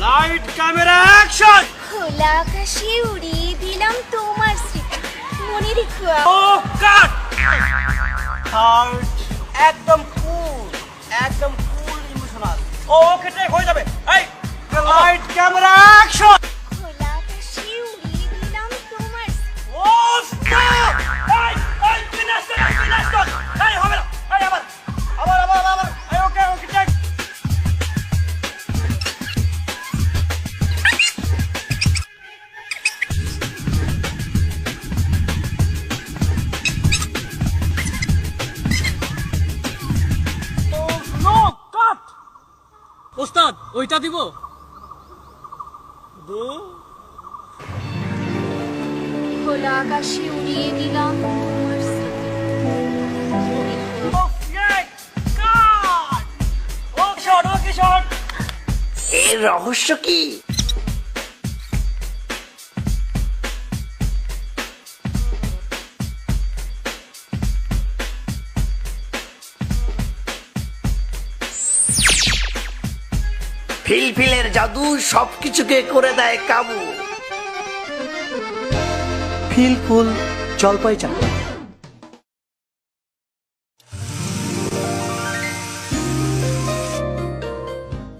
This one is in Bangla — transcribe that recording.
Light camera action. খোলা আকাশে উড়িয়ে দিলাম তোমার স্মৃতি, মনে রেখো। ও কাট। হার্ট একদম কুল ইমোশনাল। ওকে টেক হয়ে যাবে। এই লাইট ক্যামেরা অ্যাকশন। খোলা আকাশে উড়িয়ে দিলাম তোমার ও স্টপ। এই ফিনিশ কর। এই হবে না। এই আবার। এই ওকে টেক। নো কাট। ওস্তাদ ওইটা দিব। খোলা আকাশে উড়িয়ে দিলাম তোমার স্মৃতি, মনে রেখো। এর রহস্য কি? ফিলফিলের জাদু সবকিছুকে করে দেয় কাবু। ফিলফুল জলপাই চাটা।